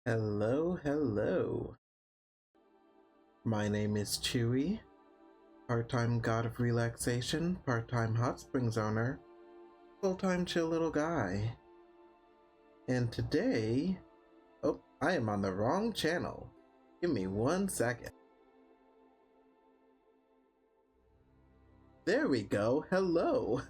Hello, hello. My name is Chewy, part-time god of relaxation, part-time hot springs owner, full-time chill little guy. And today, I am on the wrong channel. Give me 1 second. There we go, hello.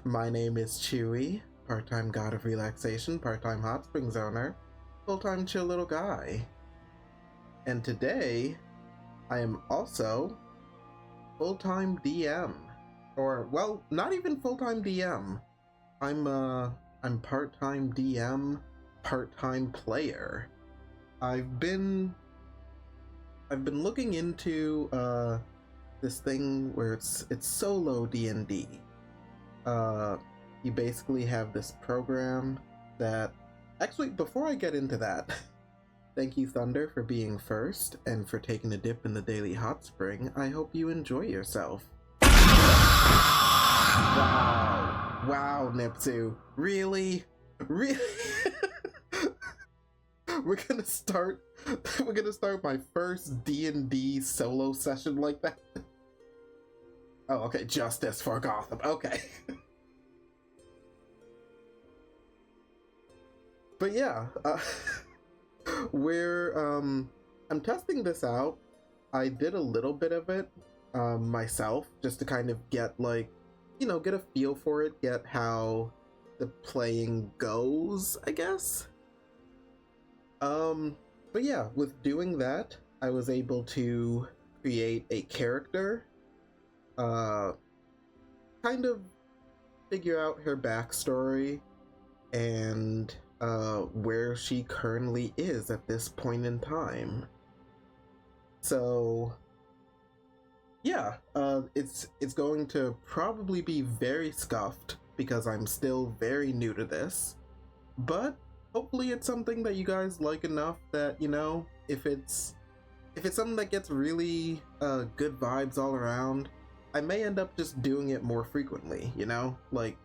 My name is Chewy, part-time god of relaxation, part-time hot springs owner, full-time chill little guy. And today, I am also full-time DM. Or, well, not even full-time DM. I'm part-time DM, part-time player. I've been looking into this thing where it's solo D&D. You basically have this program that actually, before I get into that, thank you, Thunder, for being first and for taking a dip in the daily hot spring. I hope you enjoy yourself. Wow. Wow, Nipsu. Really? Really? We're gonna start my first D&D solo session like that? Oh, okay, justice for Gotham. Okay. But yeah, I'm testing this out. I did a little bit of it myself, just to kind of get get a feel for it, get how the playing goes, I guess. But yeah, with doing that, I was able to create a character, kind of figure out her backstory and where she currently is at this point in time. So yeah, it's going to probably be very scuffed because I'm still very new to this, but hopefully it's something that you guys like enough that, you know, if it's something that gets really good vibes all around, I may end up just doing it more frequently, you know? Like,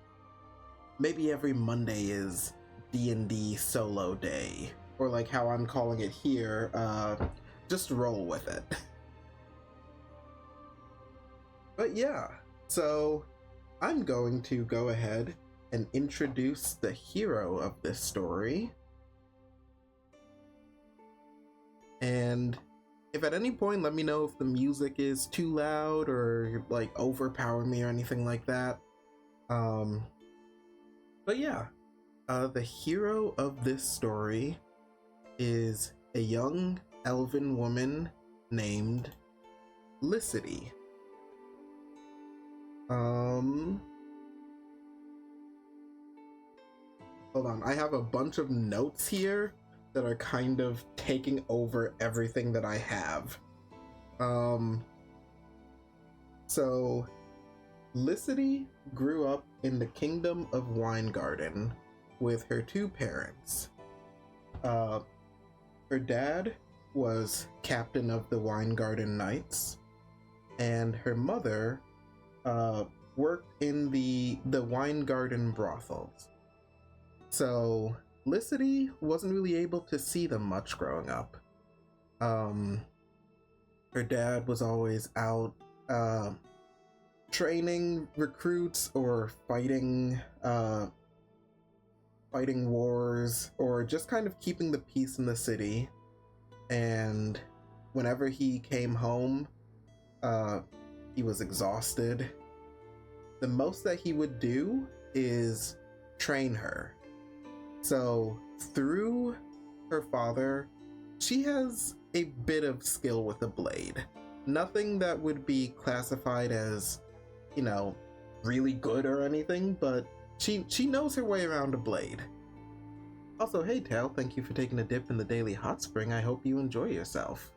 maybe every Monday is D&D solo day, or like how I'm calling it here, just roll with it. But yeah, so I'm going to go ahead and introduce the hero of this story. And if at any point, let me know if the music is too loud or like overpower me or anything like that. But yeah, the hero of this story is a young elven woman named Licity. Hold on, I have a bunch of notes here that are kind of taking over everything that I have. So Licity grew up in the Kingdom of Winegarden with her two parents. Her dad was captain of the Winegarden Knights, and her mother worked in the Winegarden brothels. So Licity wasn't really able to see them much growing up. Her dad was always out training recruits or fighting wars, or just kind of keeping the peace in the city. And whenever he came home, he was exhausted. The most that he would do is train her. So through her father, she has a bit of skill with a blade. Nothing that would be classified as, you know, really good or anything, but she knows her way around a blade. Also, hey Tail, thank you for taking a dip in the daily hot spring. I hope you enjoy yourself.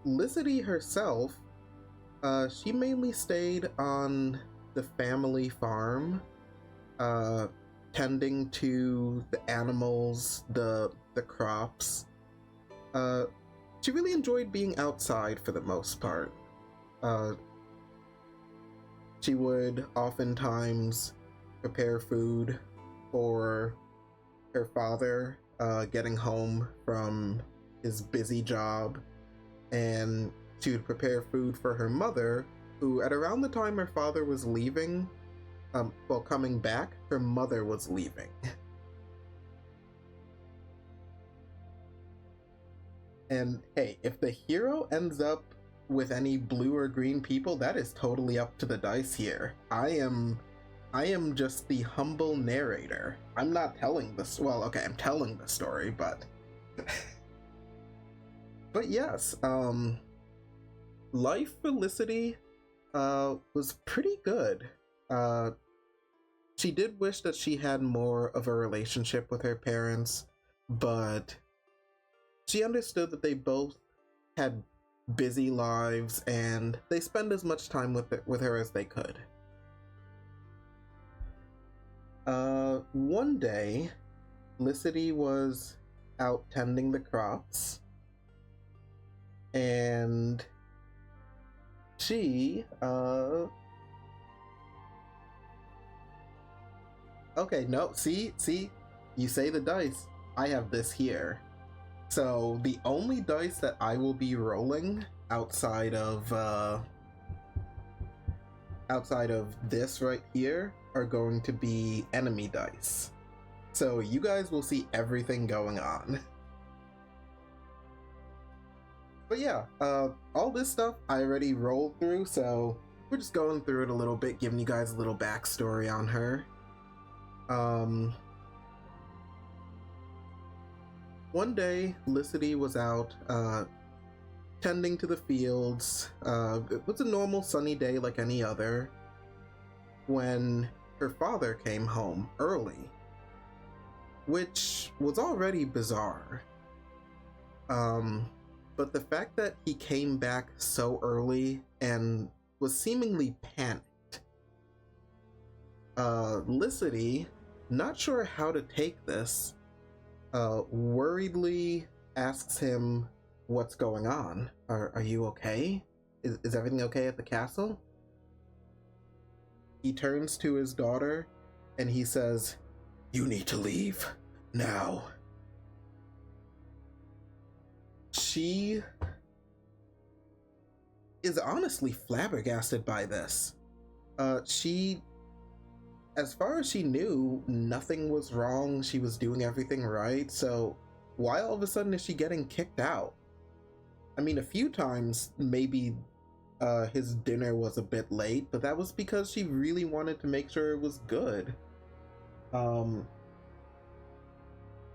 Licity herself, she mainly stayed on the family farm, tending to the animals, the crops. She really enjoyed being outside for the most part. She would oftentimes prepare food for her father getting home from his busy job, and she would prepare food for her mother, who at around the time her father was leaving, coming back, her mother was leaving. And hey, if the hero ends up with any blue or green people, that is totally up to the dice here. I am just the humble narrator. I'm not telling this. Well, okay, I'm telling the story, but but yes, life for Licity was pretty good. She did wish that she had more of a relationship with her parents, but she understood that they both had busy lives and they spend as much time with her as they could. One day, Licity was out tending the crops, and she, okay, no, see, you say the dice. I have this here. So the only dice that I will be rolling outside of this right here are going to be enemy dice. So you guys will see everything going on. But yeah, all this stuff I already rolled through, so we're just going through it a little bit, giving you guys a little backstory on her. One day, Licity was out tending to the fields. It was a normal sunny day like any other, when her father came home early, which was already bizarre. But the fact that he came back so early and was seemingly panicked, Licity, not sure how to take this, worriedly asks him what's going on. Are you okay? Is everything okay at the castle? He turns to his daughter and he says, "You need to leave now." She is honestly flabbergasted by this. She, as far as she knew, nothing was wrong. She was doing everything right. So why all of a sudden is she getting kicked out? I mean, a few times maybe his dinner was a bit late, but that was because she really wanted to make sure it was good.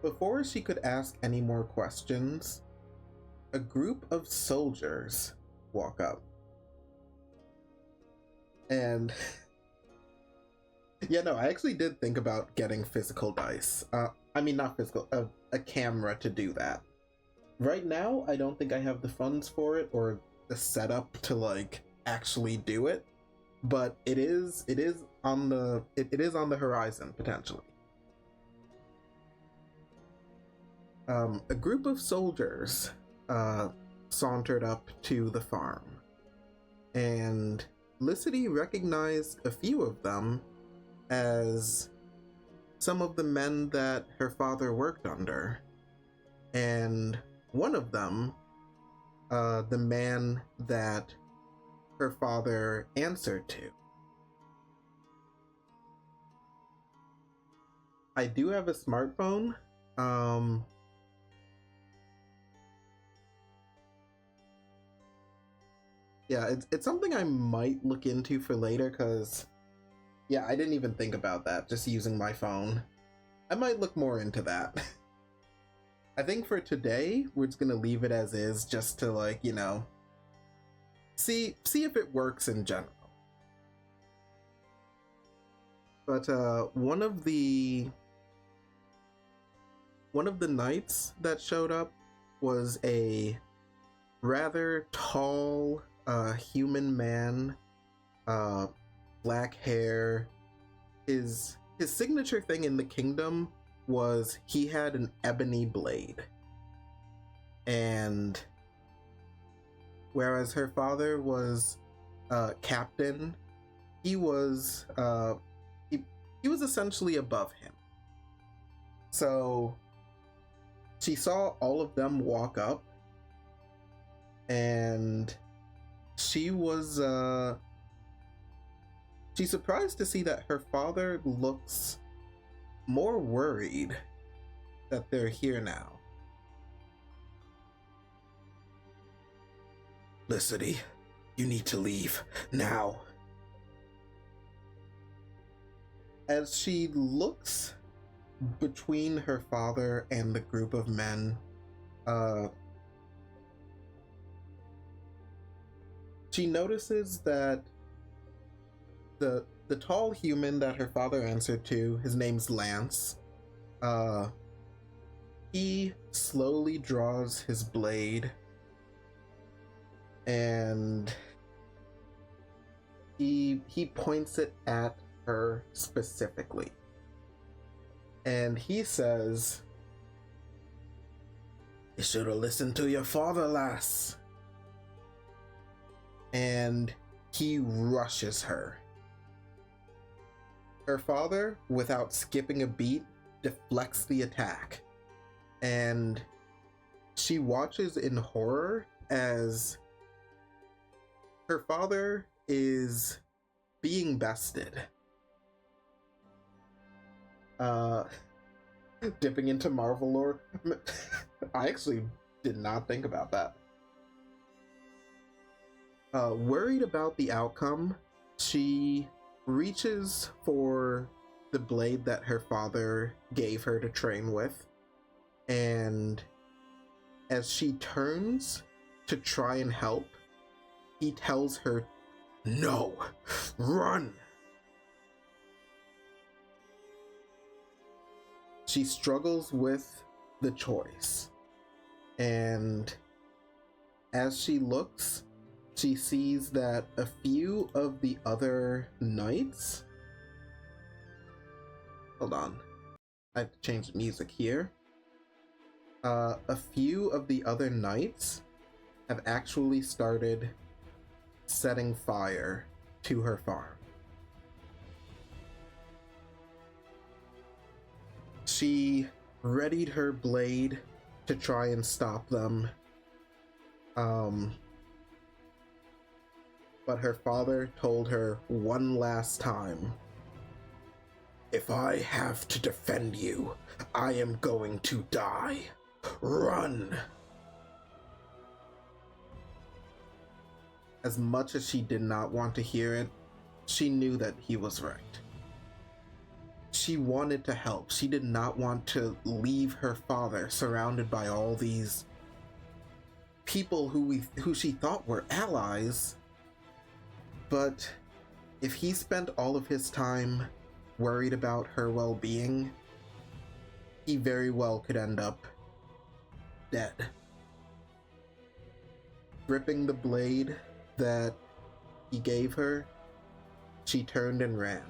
Before she could ask any more questions, a group of soldiers walk up. And yeah, no, I actually did think about getting physical dice. I mean, not physical, a camera to do that. Right now, I don't think I have the funds for it or the setup to like actually do it, but it is on the horizon potentially. A group of soldiers sauntered up to the farm, and Licity recognized a few of them as some of the men that her father worked under, and one of them, the man that her father answered to. I do have a smartphone. Yeah, it's something I might look into for later, because yeah, I didn't even think about that, just using my phone. I might look more into that. I think for today, we're just gonna leave it as is, just to like, you know, see if it works in general. But one of the knights that showed up was a rather tall human man, black hair. His signature thing in the kingdom was he had an ebony blade, and whereas her father was captain, he was he was essentially above him. So she saw all of them walk up, and she was she's surprised to see that her father looks more worried that they're here now. Licity, you need to leave now. As she looks between her father and the group of men, she notices that the tall human that her father answered to, his name's Lance, he slowly draws his blade and he points it at her specifically. And he says, "You should have listened to your father, lass." And he rushes her. Her father, without skipping a beat, deflects the attack. And she watches in horror as her father is being bested. Dipping into Marvel lore. I actually did not think about that. Worried about the outcome, she reaches for the blade that her father gave her to train with, and as she turns to try and help, he tells her, "No, run!" She struggles with the choice, and as she looks, she sees that a few of the other knights... Hold on. I have to change the music here. A few of the other knights have actually started setting fire to her farm. She readied her blade to try and stop them. But her father told her one last time, "If I have to defend you, I am going to die. Run!" As much as she did not want to hear it, she knew that he was right. She wanted to help. She did not want to leave her father surrounded by all these people who she thought were allies. But if he spent all of his time worried about her well-being, he very well could end up dead. Gripping the blade that he gave her, she turned and ran.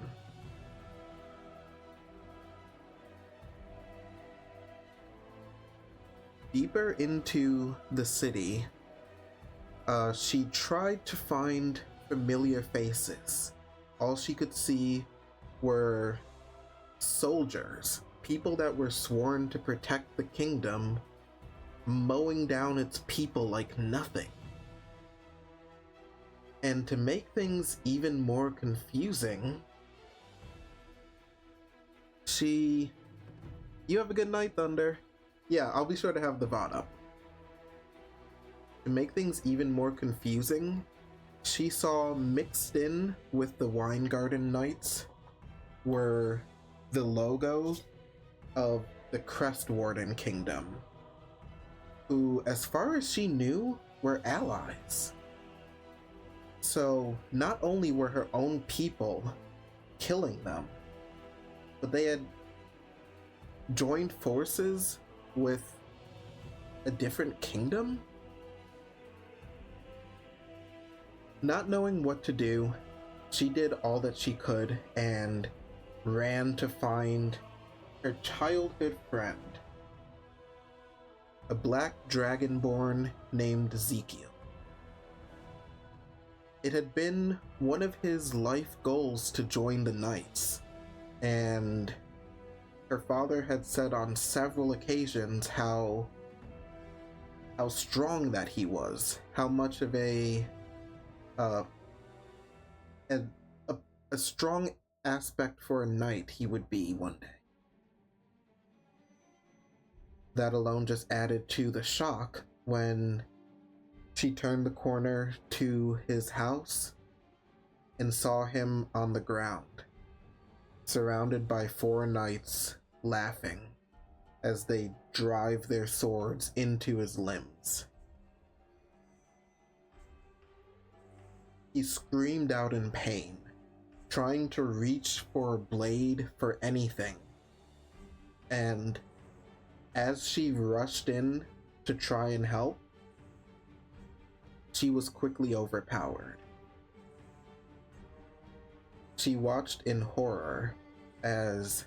Deeper into the city, she tried to find familiar faces. All she could see were soldiers, people that were sworn to protect the kingdom, mowing down its people like nothing. And to make things even more confusing, you have a good night, Thunder. Yeah, I'll be sure to have the VOD up. To make things even more confusing, she saw mixed in with the Wine Garden Knights were the logo of the Crestwarden Kingdom, who, as far as she knew, were allies. So not only were her own people killing them, but they had joined forces with a different kingdom? Not knowing what to do, she did all that she could and ran to find her childhood friend, a black dragonborn named Ezekiel. It had been one of his life goals to join the Knights, and her father had said on several occasions how strong that he was, how much of uh, a, a, a strong aspect for a knight he would be one day. That alone just added to the shock when she turned the corner to his house and saw him on the ground, surrounded by 4 knights laughing as they drive their swords into his limbs. He screamed out in pain, trying to reach for a blade for anything, and as she rushed in to try and help, she was quickly overpowered. She watched in horror as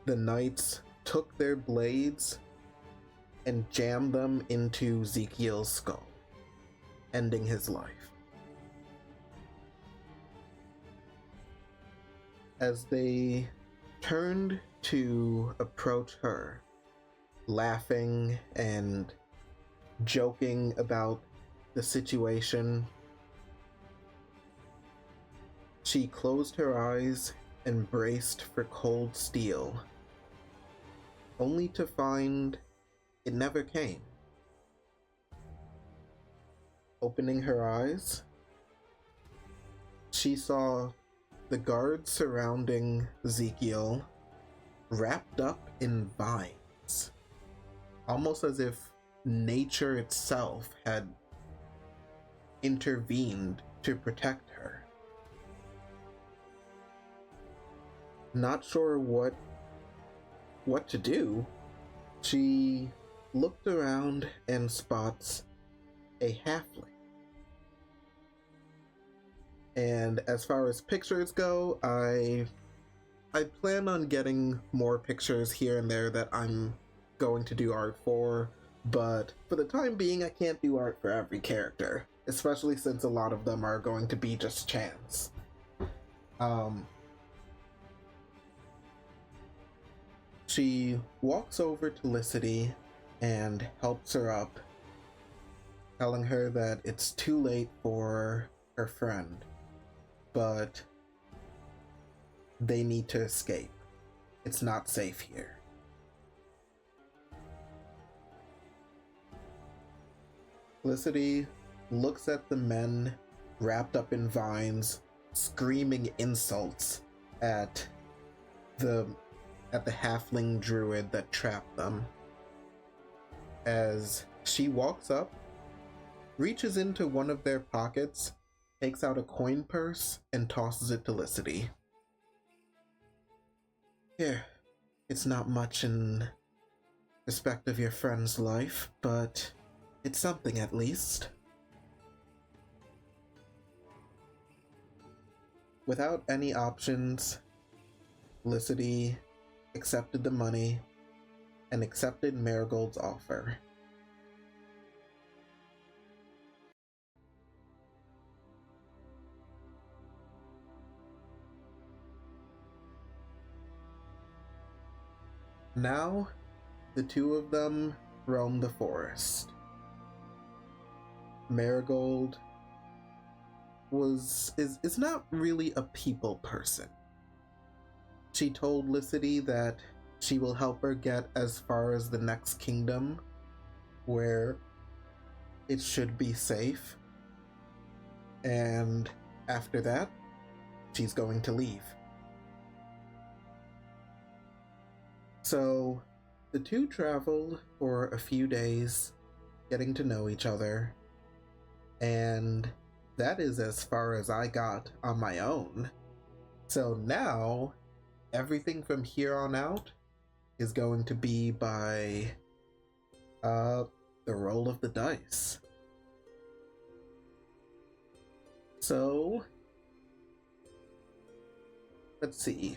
the knights took their blades and jammed them into Ezekiel's skull, ending his life. As they turned to approach her, laughing and joking about the situation, she closed her eyes and braced for cold steel, only to find it never came. Opening her eyes, she saw the guards surrounding Ezekiel wrapped up in vines, almost as if nature itself had intervened to protect her. Not sure what to do, she looked around and spots a halfling. And as far as pictures go, I plan on getting more pictures here and there that I'm going to do art for, but for the time being, I can't do art for every character, especially since a lot of them are going to be just chance. She walks over to Licity and helps her up, telling her that it's too late for her friend, but they need to escape. It's not safe here. Licity looks at the men wrapped up in vines, screaming insults at the halfling druid that trapped them. As she walks up, reaches into one of their pockets, takes out a coin purse, and tosses it to Licity. Here, it's not much in respect of your friend's life, but it's something at least. Without any options, Licity accepted the money and accepted Marigold's offer. Now, the two of them roam the forest. Marigold is not really a people person. She told Licity that she will help her get as far as the next kingdom, where it should be safe, and after that, she's going to leave. So, the two traveled for a few days, getting to know each other, and that is as far as I got on my own. So now, everything from here on out is going to be by the roll of the dice. So, let's see.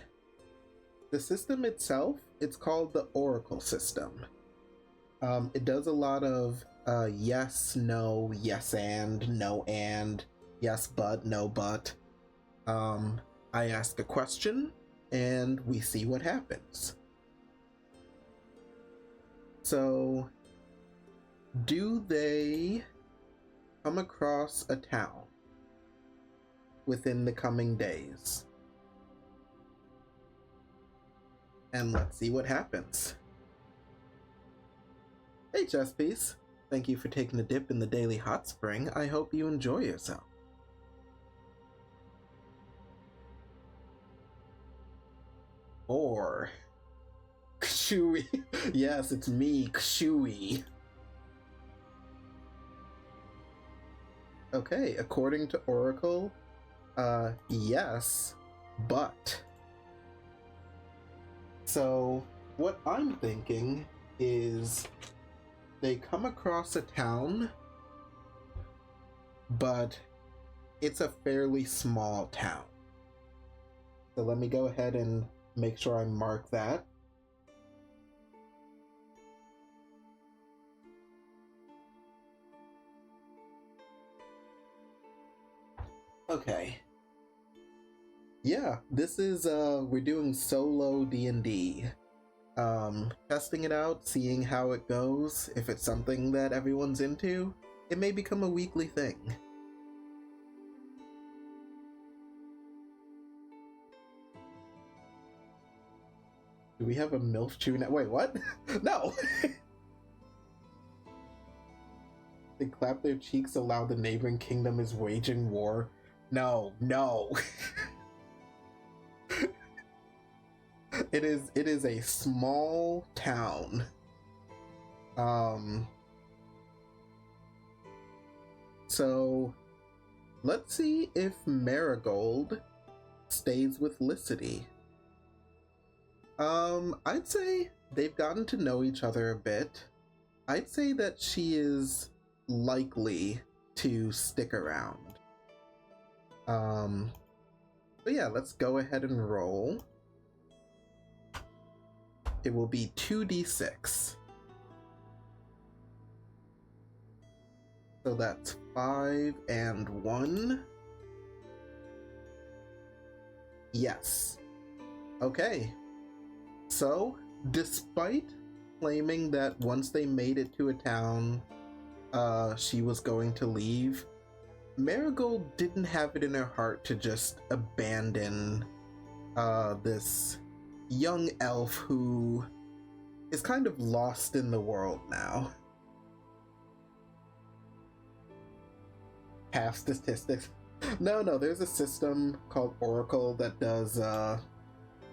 The system itself, it's called the Oracle system. It does a lot of yes, no, yes and, no and, yes but, no but. I ask a question, and we see what happens. So, do they come across a town within the coming days? And let's see what happens. Hey, chess piece. Thank you for taking a dip in the daily hot spring. I hope you enjoy yourself. Or Kshui. Yes, it's me, Kshui. Okay, according to Oracle, yes, but. So, what I'm thinking is they come across a town, but it's a fairly small town. So let me go ahead and make sure I mark that. Okay. Yeah, this is, we're doing solo D&D. Testing it out, seeing how it goes. If it's something that everyone's into, it may become a weekly thing. Do we have a MILF chew now? Wait, what? No! They clap their cheeks aloud. The neighboring kingdom is waging war. No, no. It is a small town. So let's see if Marigold stays with Licity. I'd say they've gotten to know each other a bit. I'd say that she is likely to stick around. But yeah, let's go ahead and roll. It will be 2d6. So that's 5 and 1. Yes. Okay. So, despite claiming that once they made it to a town, she was going to leave, Marigold didn't have it in her heart to just abandon this young elf who is kind of lost in the world now. Half statistics. No, there's a system called Oracle that does,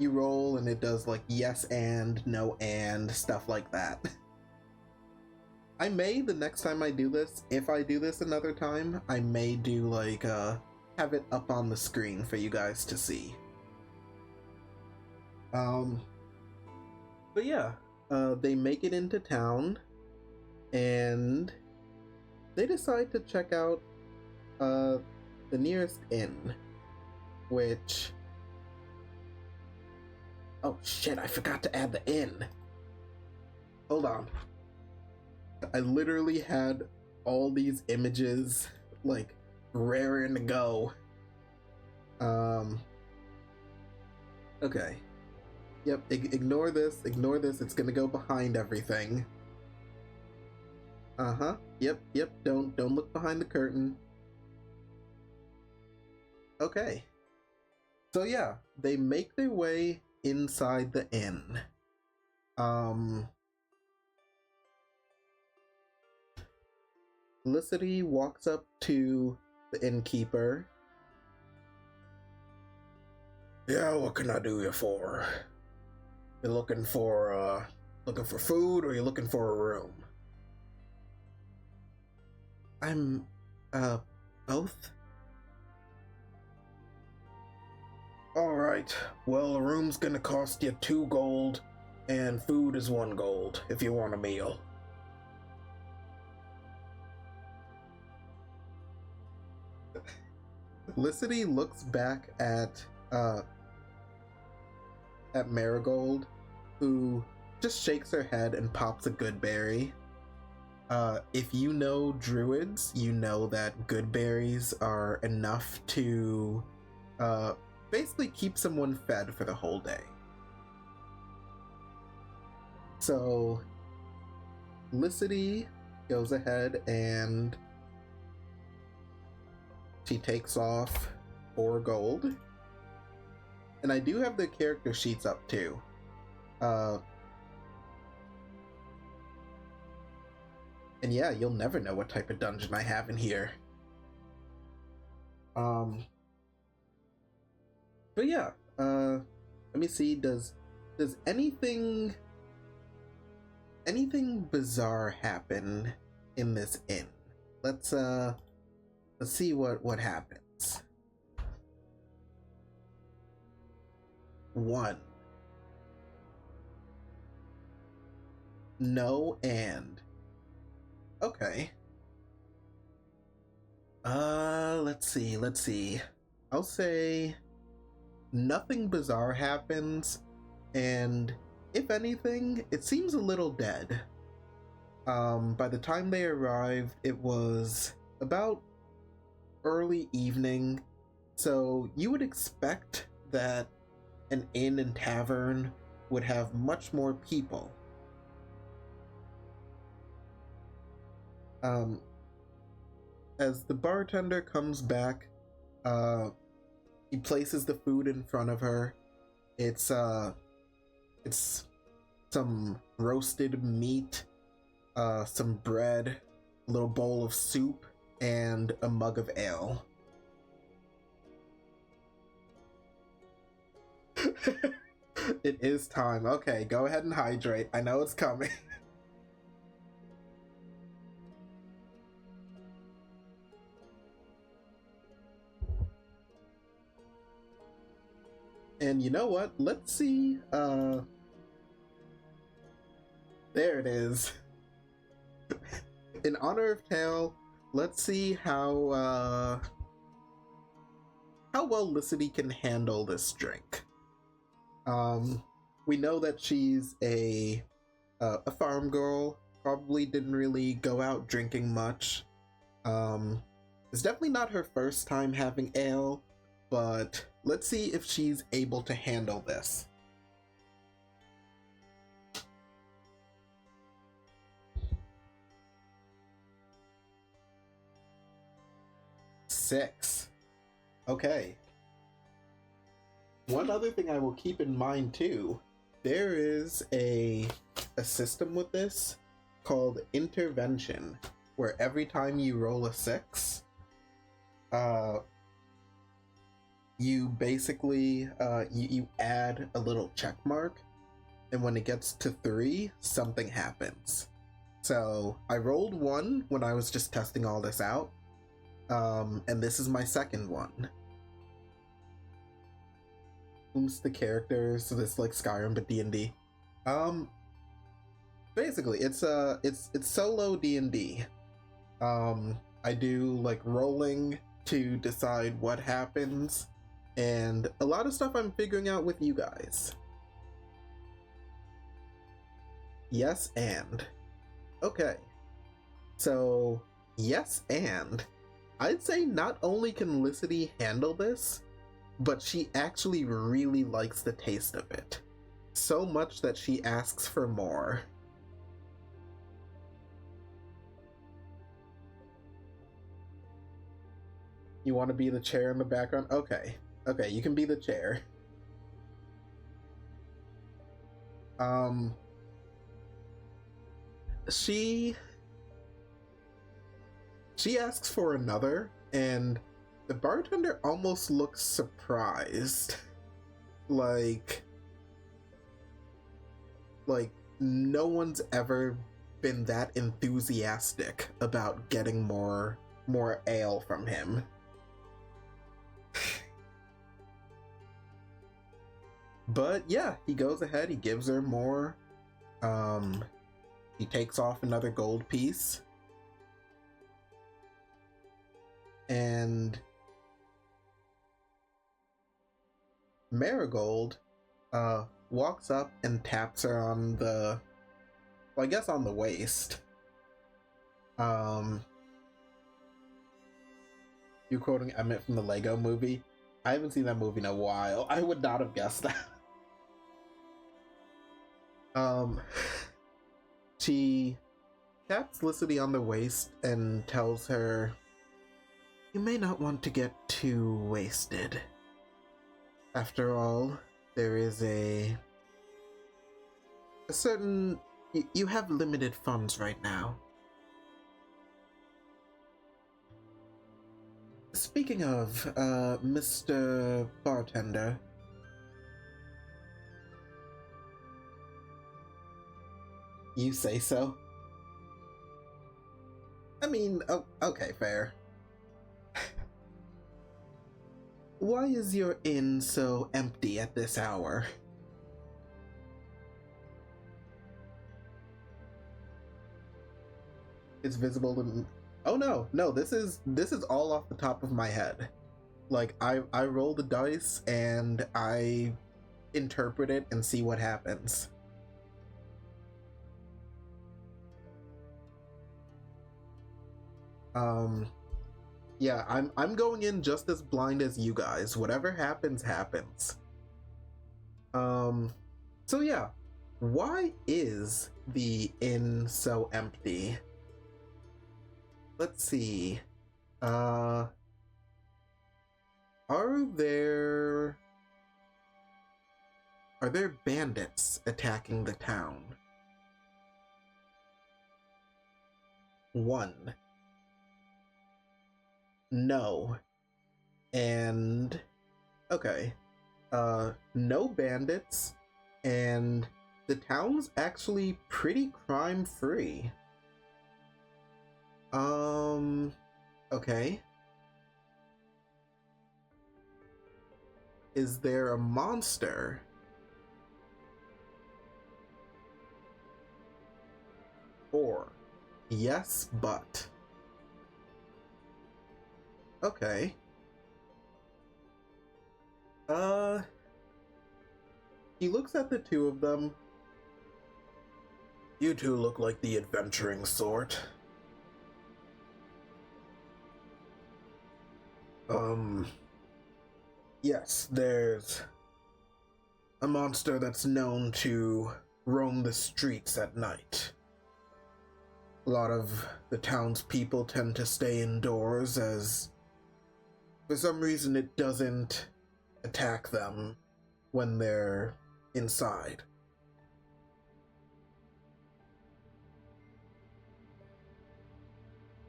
you roll and it does like yes and, no and, stuff like that. I may, the next time I do this, if I do this another time, I may do like, have it up on the screen for you guys to see. But yeah, they make it into town, and they decide to check out, the nearest inn, which... Oh shit, I forgot to add the inn. Hold on. I literally had all these images, like, raring to go. Okay. Yep, ignore this, it's gonna go behind everything. Uh-huh, yep, don't look behind the curtain. Okay. So yeah, they make their way inside the inn. Licity walks up to the innkeeper. Yeah, what can I do you for? You looking for food, or you looking for a room? I'm, both. Alright, well, a room's gonna cost you 2 gold, and food is 1 gold, if you want a meal. Licity looks back at Marigold, who just shakes her head and pops a good berry. If you know druids, you know that good berries are enough to basically keep someone fed for the whole day. So Licity goes ahead and she takes off 4 gold. And I do have the character sheets up too. And yeah, you'll never know what type of dungeon I have in here. But yeah, let me see, does anything bizarre happen in this inn? Let's see what happens. 1. No and. Okay. Let's see. I'll say nothing bizarre happens, and if anything, it seems a little dead. By the time they arrived, it was about early evening, so you would expect that an inn and tavern would have much more people. As the bartender comes back, he places the food in front of her. It's some roasted meat, some bread, a little bowl of soup, and a mug of ale. It is time. Okay, go ahead and hydrate. I know it's coming. And you know what? Let's see. There it is. In honor of Tail, let's see how well Licity can handle this drink. We know that she's a farm girl. Probably didn't really go out drinking much. It's definitely not her first time having ale, but let's see if she's able to handle this. Six. Okay. One other thing I will keep in mind too, there is a system with this called intervention, where every time you roll a 6, you basically you add a little check mark, and when it gets to 3, something happens. So I rolled 1 when I was just testing all this out, and this is my second one. Boost the characters, so this like Skyrim but D&D. Basically it's solo D&D. I do like rolling to decide what happens, and a lot of stuff I'm figuring out with you guys. Yes, and okay, so yes, and I'd say not only can Licity handle this, but she actually really likes the taste of it. So much that she asks for more. You want to be the chair in the background? Okay. Okay, you can be the chair. She asks for another, and the bartender almost looks surprised. Like no one's ever been that enthusiastic about getting more ale from him. But yeah, he goes ahead, he gives her more. He takes off another gold piece. And Marigold walks up and taps her on the, well, I guess on the waist. You're quoting Emmett from the Lego movie. I haven't seen that movie in a while. I would not have guessed that. Um, she taps Licity on the waist and tells her, "You may not want to get too wasted. After all, there is a certain... You have limited funds right now. Speaking of, Mr. Bartender..." You say so? I mean, oh, okay, fair. Why is your inn so empty at this hour? It's visible to... Oh no, this is all off the top of my head. Like, I roll the dice and I interpret it and see what happens. Yeah, I'm going in just as blind as you guys. Whatever happens, happens. So yeah, why is the inn so empty? Let's see. Are there bandits attacking the town? 1. No. And okay. No bandits, and the town's actually pretty crime free. Okay. Is there a monster? 4. Yes, but. Okay. He looks at the two of them. You two look like the adventuring sort. Yes, there's a monster that's known to roam the streets at night. A lot of the townspeople tend to stay indoors, as for some reason it doesn't attack them when they're inside.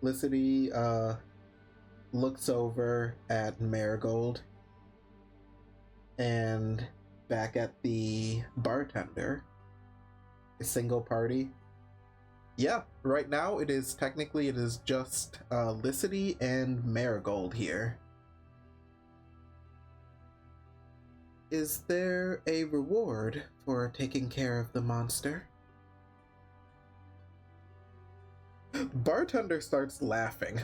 Licity looks over at Marigold and back at the bartender. A single party. Yeah, right now it is just Licity and Marigold here. Is there a reward for taking care of the monster? Bartender starts laughing.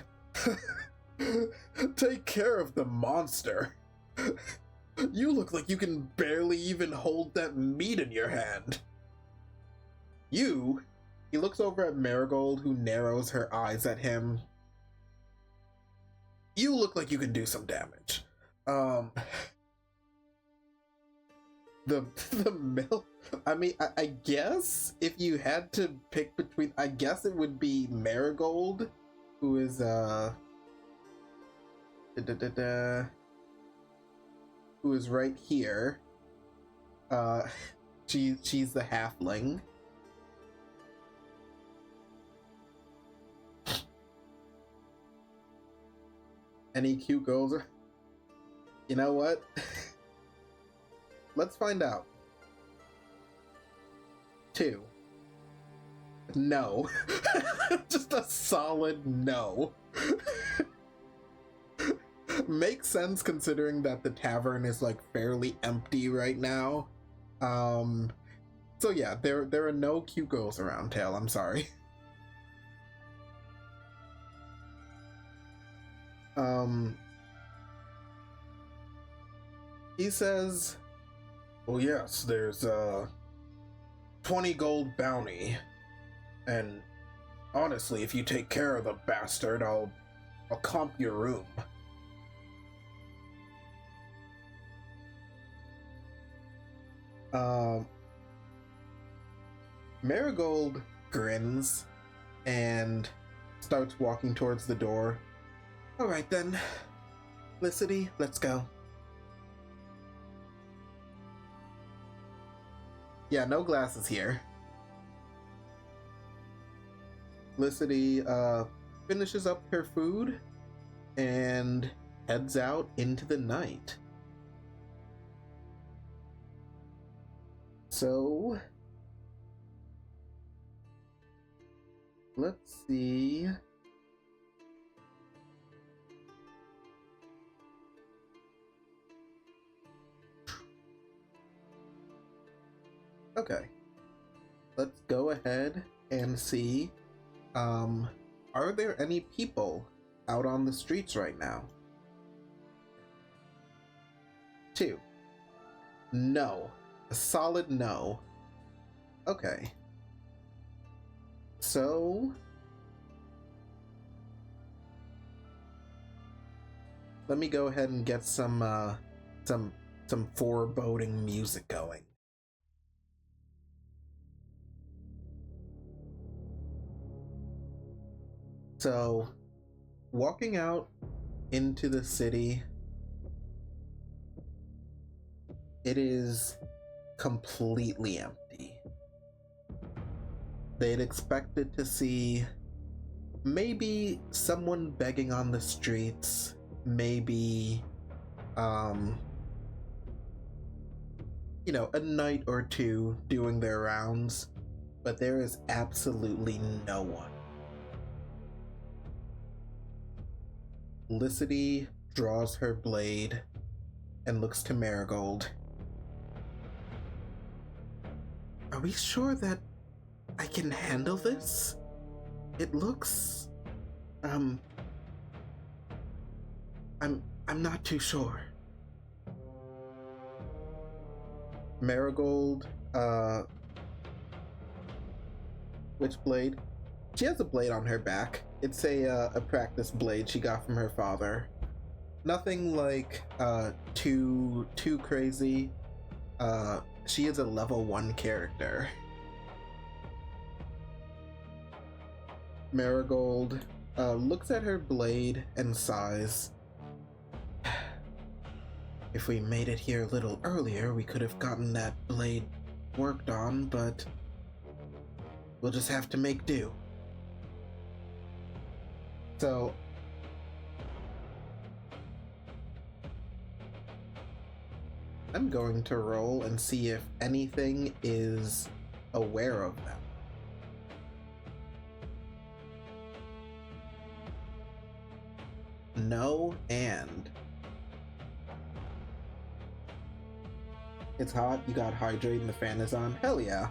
Take care of the monster? You look like you can barely even hold that meat in your hand. You? He looks over at Marigold, who narrows her eyes at him. You look like you can do some damage. The milk. I mean, I guess if you had to pick between, I guess it would be Marigold, who is who is right here. She's the halfling. Any cute girls? You know what? Let's find out. 2. No. Just a solid no. Makes sense considering that the tavern is like fairly empty right now. So yeah, there are no cute girls around, Tail. I'm sorry. He says, well, yes, there's a 20 gold bounty, and honestly, if you take care of the bastard, I'll comp your room. Um, Marigold grins and starts walking towards the door. All right then, Licity, let's go. Yeah, no glasses here. Licity finishes up her food and heads out into the night. So, let's see. Okay, let's go ahead and see. Are there any people out on the streets right now? 2. No. A solid no. Okay. So, let me go ahead and get some foreboding music going. So, walking out into the city, it is completely empty. They'd expected to see maybe someone begging on the streets, maybe, a knight or two doing their rounds, but there is absolutely no one. Licity draws her blade and looks to Marigold. Are we sure that I can handle this? It looks... I'm not too sure. Marigold, which blade? She has a blade on her back. It's a practice blade she got from her father. Nothing like too crazy. She is a level 1 character. Marigold looks at her blade and sighs. If we made it here a little earlier, we could have gotten that blade worked on, but we'll just have to make do. So, I'm going to roll and see if anything is aware of them. No, and it's hot, you got hydrate and the fan is on. Hell yeah.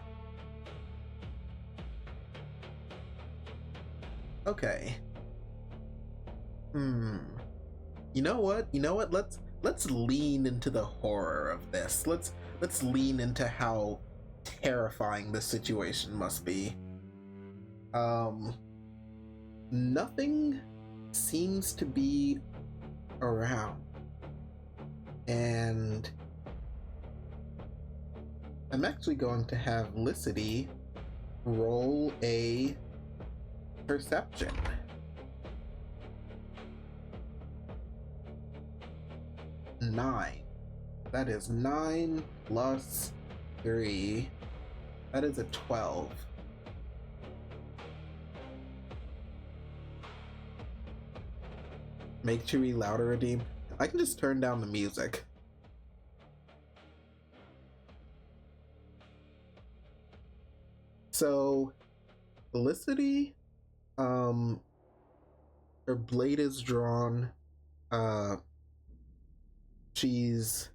Okay. You know what? Let's lean into the horror of this. Let's lean into how terrifying this situation must be. Nothing seems to be around. And I'm actually going to have Licity roll a perception. Nine. That is 9 plus 3. That is a 12. Make Chewy louder, Redeem. I can just turn down the music. So, Licity, her blade is drawn. She's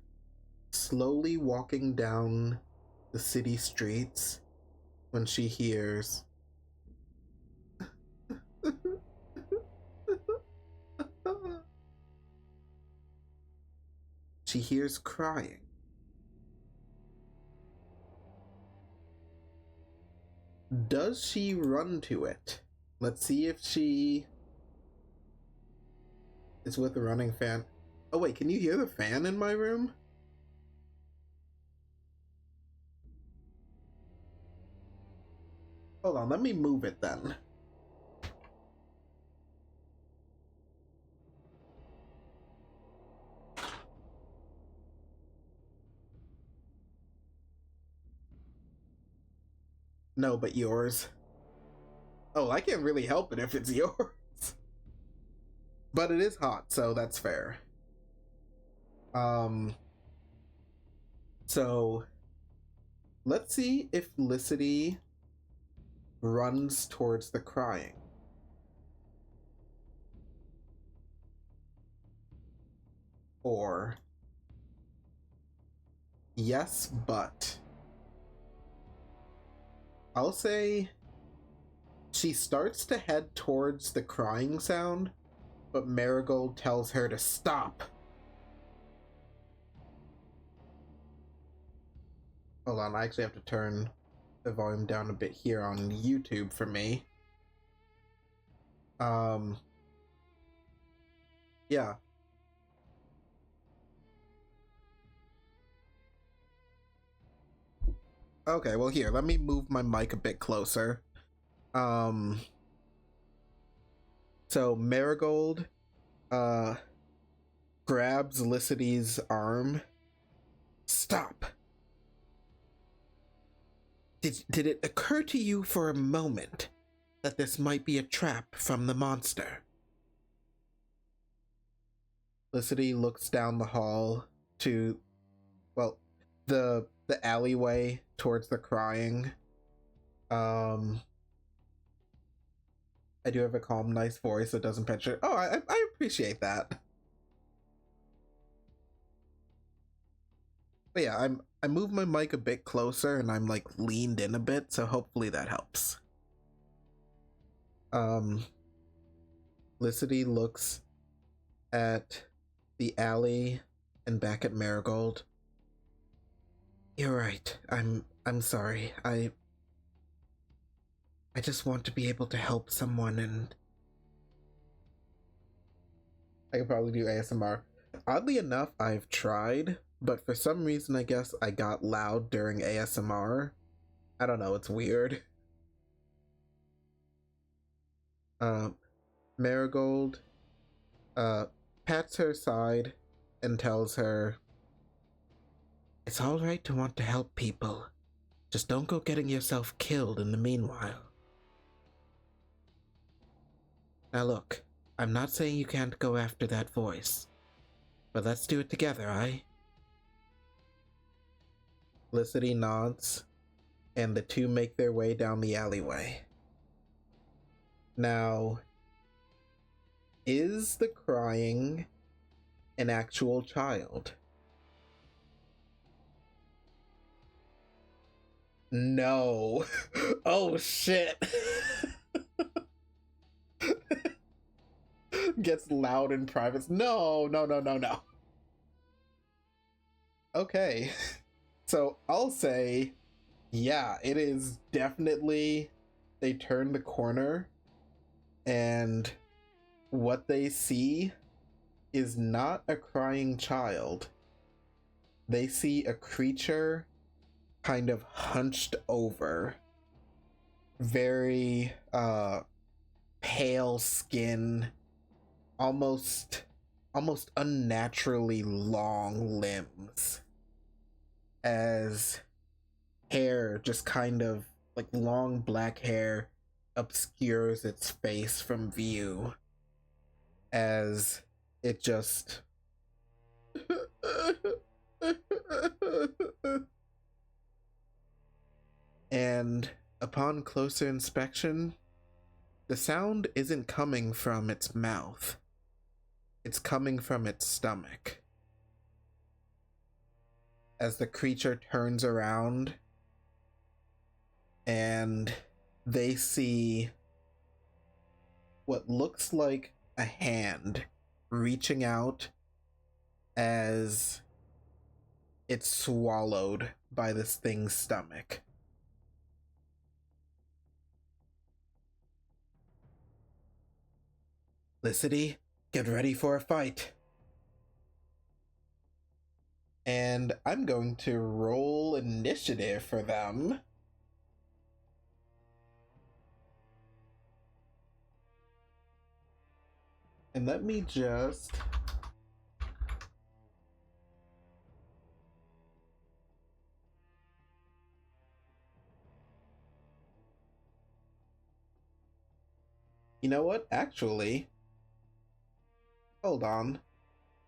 slowly walking down the city streets when she hears she hears crying. Does she run to it? Let's see if she is with the running fan. Oh wait, can you hear the fan in my room? Hold on, let me move it then. No, but yours. Oh, I can't really help it if it's yours. But it is hot, so that's fair. So let's see if Licity runs towards the crying. Or yes, but I'll say she starts to head towards the crying sound, but Marigold tells her to stop. Hold on, I actually have to turn the volume down a bit here on YouTube for me. Yeah. Okay, well here, let me move my mic a bit closer. So Marigold grabs Licity's arm. Stop. Did it occur to you for a moment that this might be a trap from the monster? Licity looks down the hall to, well, the alleyway towards the crying. I do have a calm, nice voice that doesn't picture. Oh, I appreciate that. But yeah, I moved my mic a bit closer and I'm like leaned in a bit, so hopefully that helps. Licity looks at the alley and back at Marigold. You're right. I'm sorry. I just want to be able to help someone, and I could probably do ASMR. Oddly enough, I've tried, but for some reason I guess I got loud during ASMR. I don't know, it's weird. Marigold pats her side and tells her, it's alright to want to help people. Just don't go getting yourself killed in the meanwhile. Now look, I'm not saying you can't go after that voice, but let's do it together, aye? Licity nods, and the two make their way down the alleyway. Now, is the crying an actual child? No. Oh shit. Gets loud in private. No. Okay. So I'll say, yeah, it is definitely, they turn the corner and what they see is not a crying child. They see a creature kind of hunched over, very pale skin, almost unnaturally long limbs, as hair, just kind of like long black hair, obscures its face from view, as it just and upon closer inspection, the sound isn't coming from its mouth. It's coming from its stomach. As the creature turns around and they see what looks like a hand reaching out as it's swallowed by this thing's stomach. Licity, get ready for a fight. And I'm going to roll initiative for them. And let me just... You know what? Actually, hold on.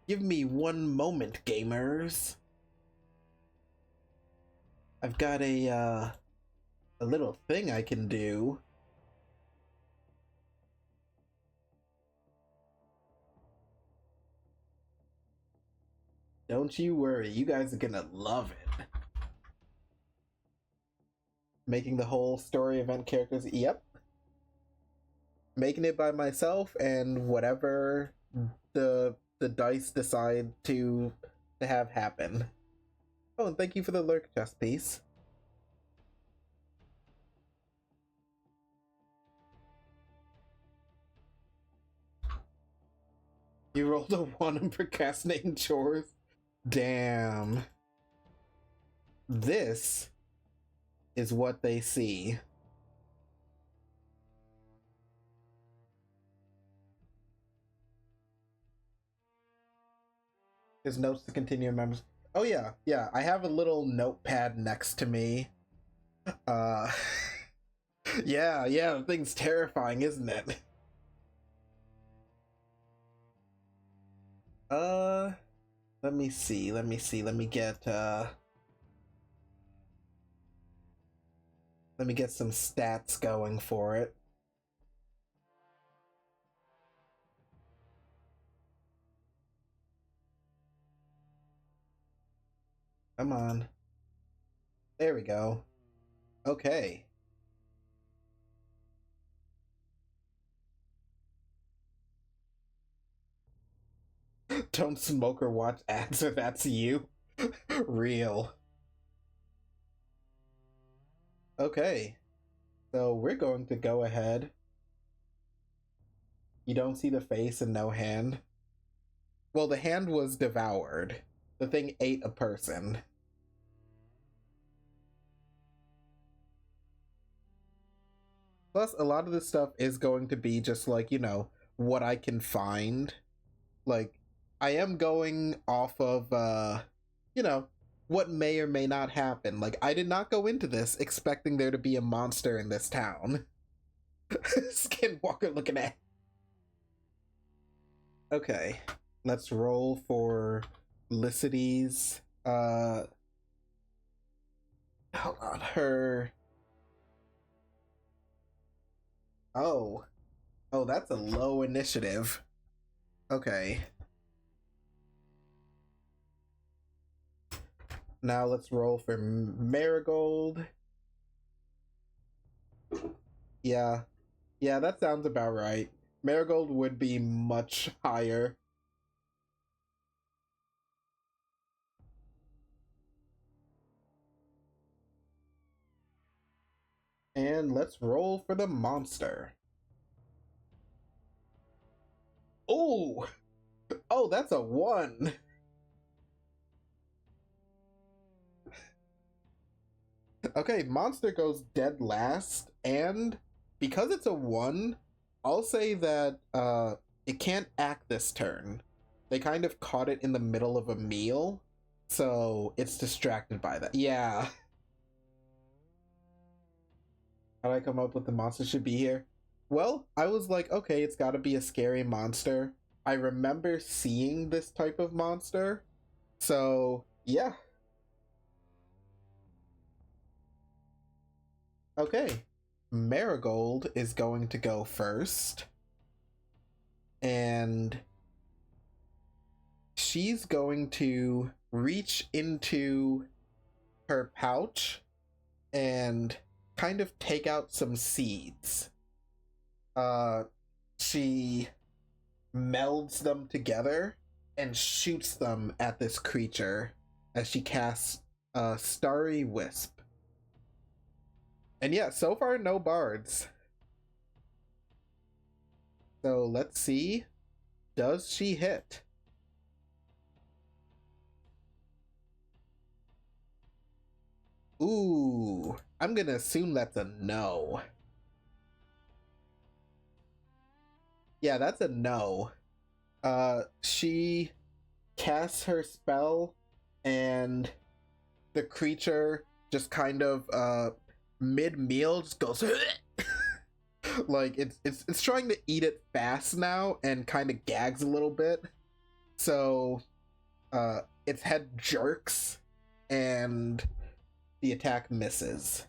Give me one moment, gamers. I've got a little thing I can do. Don't you worry, you guys are gonna love it. Making the whole story event characters, yep. Making it by myself and whatever the dice decide to have happen. Oh, and thank you for the lurk chest piece. You rolled a 1 on procrastinating chores? Damn. This is what they see. His notes to continue members. Oh yeah, yeah. I have a little notepad next to me. Yeah, the thing's terrifying, isn't it? Let me see. Let me get some stats going for it. Come on. There we go. Okay. Don't smoke or watch ads if that's you. Real. Okay. So we're going to go ahead. You don't see the face and no hand. Well, the hand was devoured. The thing ate a person. Plus, a lot of this stuff is going to be just like, you know, what I can find. Like, I am going off of, you know, what may or may not happen. Like, I did not go into this expecting there to be a monster in this town. Skinwalker looking at. Okay, let's roll for Licity's, hold on, her... Oh, that's a low initiative. Okay. Now let's roll for Marigold. Yeah, that sounds about right. Marigold would be much higher. And let's roll for the monster. Oh, that's a 1. Okay, monster goes dead last, and because it's a 1, I'll say that it can't act this turn. They kind of caught it in the middle of a meal, so it's distracted by that. Yeah. How'd I come up with the monster should be here? Well, I was like, okay, it's gotta be a scary monster. I remember seeing this type of monster, so yeah. Okay, Marigold is going to go first. And she's going to reach into her pouch and kind of take out some seeds. She melds them together and shoots them at this creature as she casts a Starry Wisp. And yeah, so far no bards. So let's see. Does she hit? Ooh, I'm gonna assume that's a no. Yeah, that's a no. She casts her spell, and the creature just kind of mid-meal just goes like it's trying to eat it fast now and kind of gags a little bit. So its head jerks and the attack misses.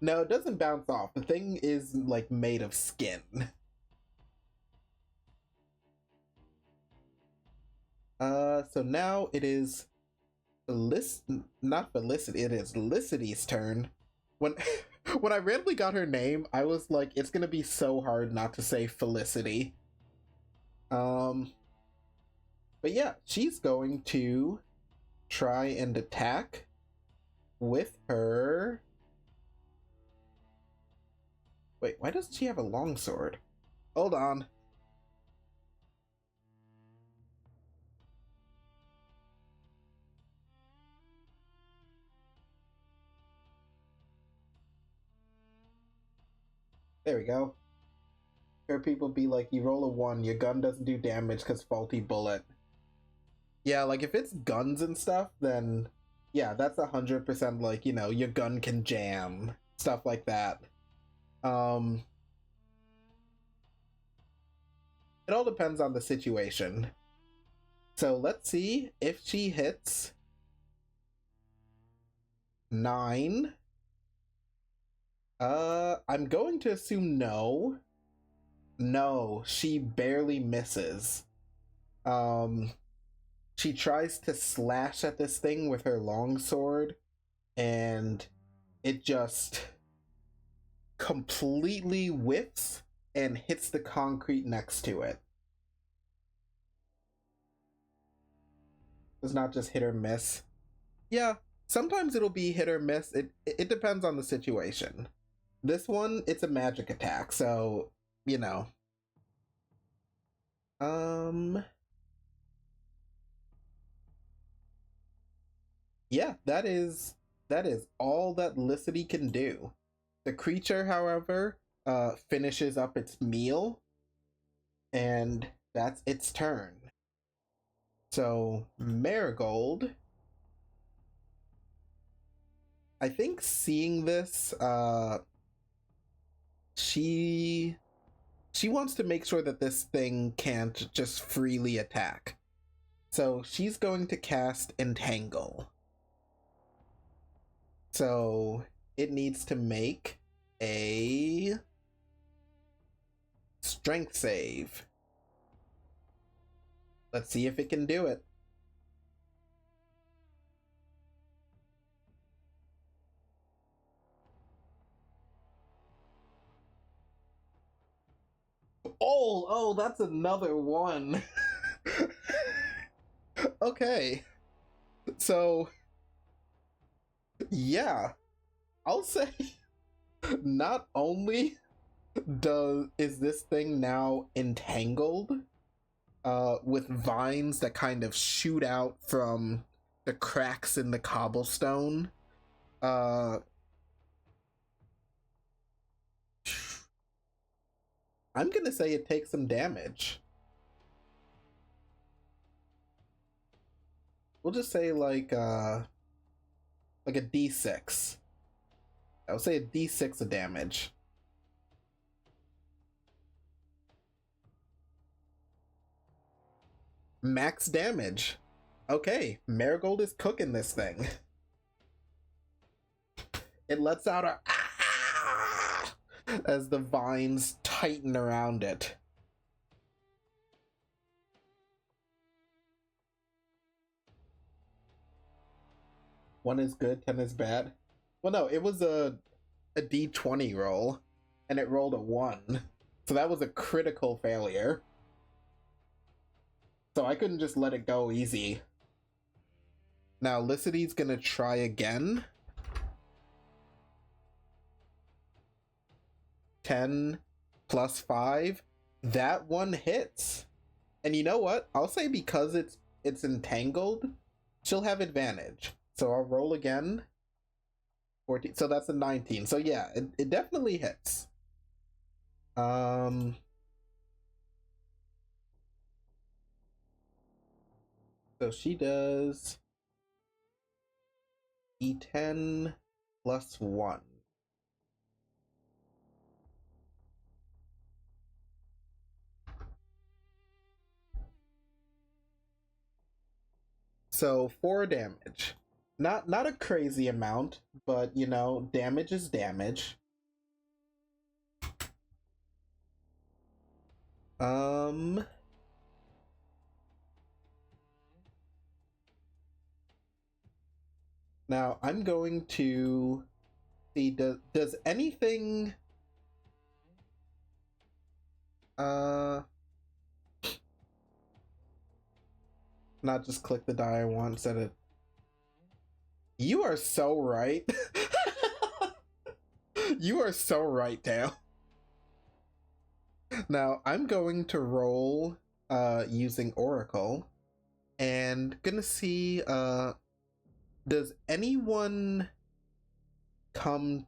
No, it doesn't bounce off. The thing is like made of skin. So now it is not Felicity, it is Licity's turn. When when I randomly got her name, I was like, it's gonna be so hard not to say Felicity. Um but yeah, she's going to try and attack with her. Wait, why doesn't she have a longsword? Hold on. There we go. Hear people be like, you roll a 1, your gun doesn't do damage because faulty bullet. Yeah, like if it's guns and stuff, then yeah, that's 100% like, you know, your gun can jam. Stuff like that. It all depends on the situation. So let's see if she hits 9. I'm going to assume no. No, she barely misses. She tries to slash at this thing with her longsword, and it just completely whips and hits the concrete next to it. It's not just hit or miss. Yeah, sometimes it'll be hit or miss. It depends on the situation. This one, it's a magic attack, so you know. Yeah, that is all that Licity can do. The creature, however, finishes up its meal, and that's its turn. So Marigold, I think seeing this, she wants to make sure that this thing can't just freely attack. So she's going to cast Entangle. So it needs to make a strength save. Let's see if it can do it. Oh, that's another one. Okay. So, yeah, I'll say not only is this thing now entangled with vines that kind of shoot out from the cracks in the cobblestone, uh I'm gonna say it takes some damage. We'll just say like a d6. I would say a d6 of damage. Max damage. Okay, Marigold is cooking this thing. It lets out a ah! As the vines tighten around it. One is good, 10 is bad. Well, no, it was a d20 roll, and it rolled a 1. So that was a critical failure. So I couldn't just let it go easy. Now, Licity's gonna try again. 10 plus 5. That one hits. And you know what? I'll say because it's entangled, she'll have advantage. So I'll roll again. 14. So that's a 19. So yeah, it definitely hits. Um, so she does E10 plus 1. So 4 damage. Not a crazy amount, but you know, damage is damage. Um Now I'm going to see, does anything uh not just click the die I want instead of. You are so right. You are so right, Dale. Now I'm going to roll using Oracle and gonna see does anyone come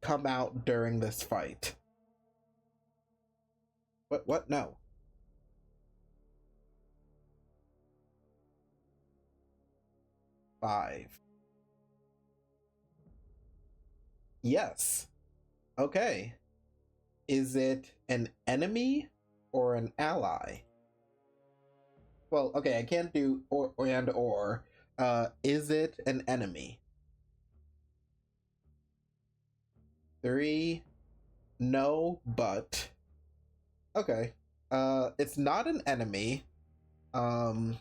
out during this fight? What no. 5. Yes. Okay. Is it an enemy or an ally? Well, okay, I can't do or. Is it an enemy? 3. No, but okay. It's not an enemy. Um,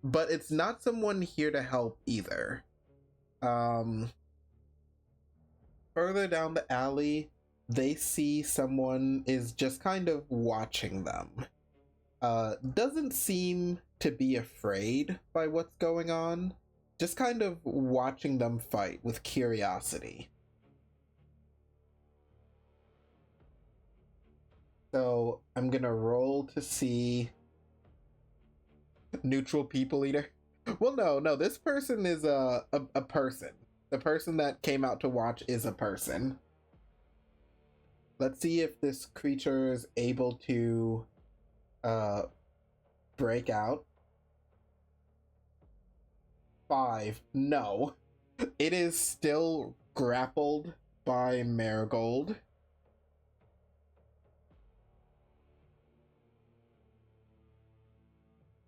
but it's not someone here to help either. Um, Further down the alley, they see someone is just kind of watching them. Doesn't seem to be afraid by what's going on, just kind of watching them fight with curiosity. So I'm gonna roll to see. Neutral people eater. Well, no, this person is a person. The person that came out to watch is a person. Let's see if this creature is able to uh break out. 5. No. It is still grappled by Marigold.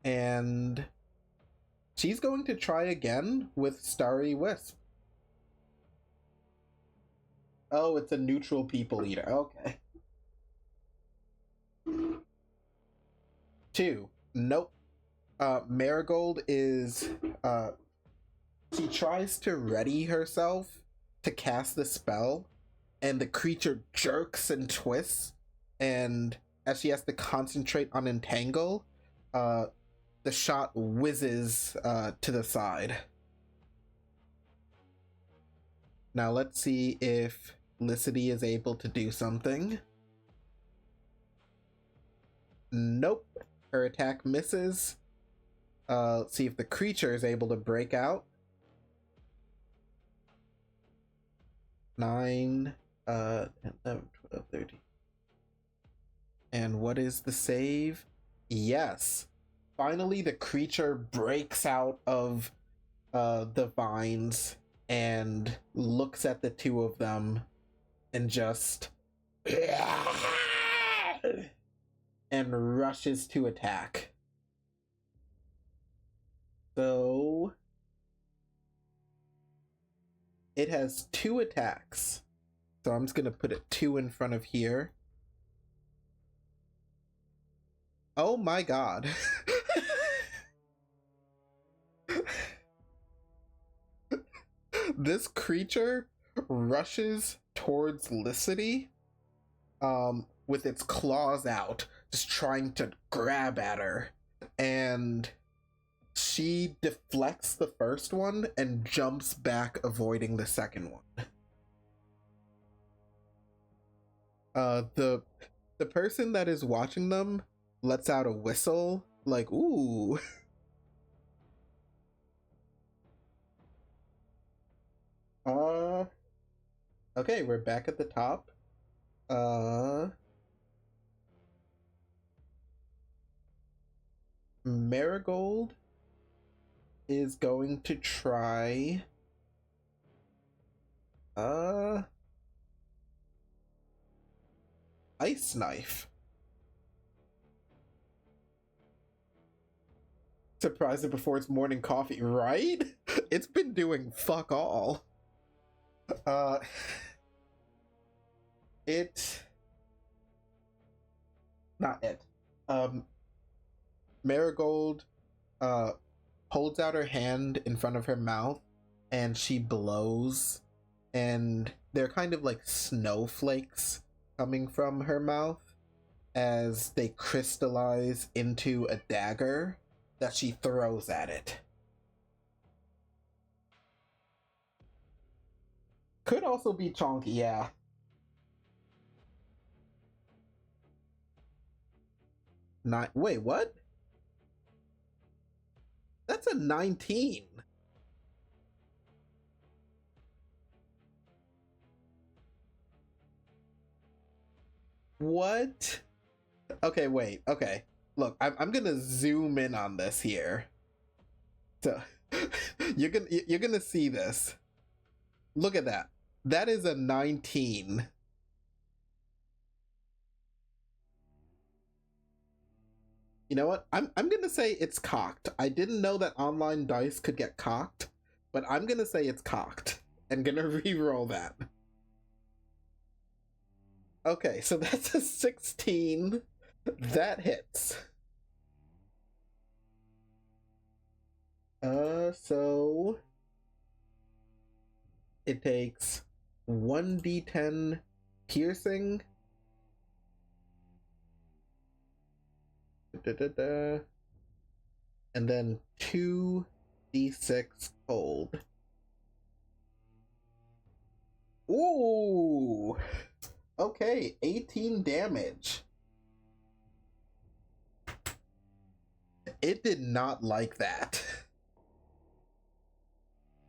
And she's going to try again with Starry Wisp. Oh, it's a neutral people eater. Okay. 2. Nope. Marigold is she tries to ready herself to cast the spell, and the creature jerks and twists, and as she has to concentrate on entangle, the shot whizzes to the side. Now let's see if Licity is able to do something. Nope. Her attack misses. Let's see if the creature is able to break out. 9, 10, 11, 12, 13. And what is the save? Yes. Finally, the creature breaks out of the vines and looks at the two of them and just and rushes to attack. So it has 2 attacks. So I'm just gonna put it 2 in front of here. Oh my god. This creature rushes towards Licity with its claws out, just trying to grab at her. And she deflects the first one and jumps back, avoiding the second one. The person that is watching them lets out a whistle, like, ooh. Okay, we're back at the top. Marigold is going to try ice knife. Surprise it before its morning coffee, right? It's been doing fuck all. Uh it not it. Marigold holds out her hand in front of her mouth and she blows, and they're kind of like snowflakes coming from her mouth as they crystallize into a dagger that she throws at it. Could also be chonky, yeah. Wait, what? That's a 19. What? Okay, wait. Okay. Look, I'm gonna zoom in on this here. So you're gonna see this. Look at that. That is a 19. You know what? I'm gonna say it's cocked. I didn't know that online dice could get cocked, but I'm gonna say it's cocked and gonna re-roll that. Okay, so that's a 16. That hits. So it takes 1d10 piercing. Da-da-da. And then 2d6 cold. Ooh! Okay, 18 damage. It did not like that.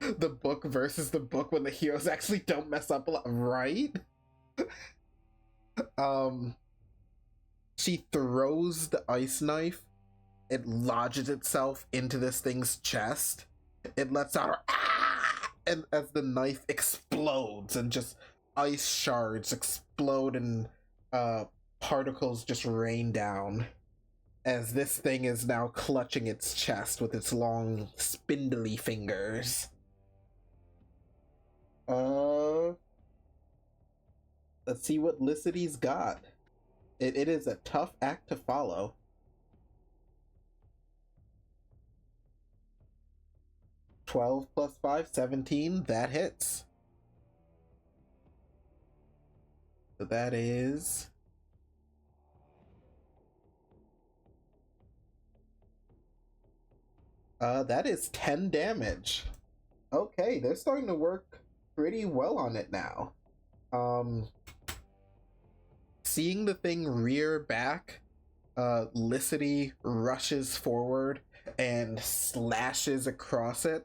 The book versus the book when the heroes actually don't mess up a lot, right? She throws the ice knife. It lodges itself into this thing's chest. It lets out a ah! And as the knife explodes and just ice shards explode and particles just rain down as this thing is now clutching its chest with its long spindly fingers. Let's see what Licity's got. It is a tough act to follow. 12 plus 5, 17. That hits. So that is... that is 10 damage. Okay, they're starting to work pretty well on it now. Seeing the thing rear back, Licity rushes forward and slashes across it,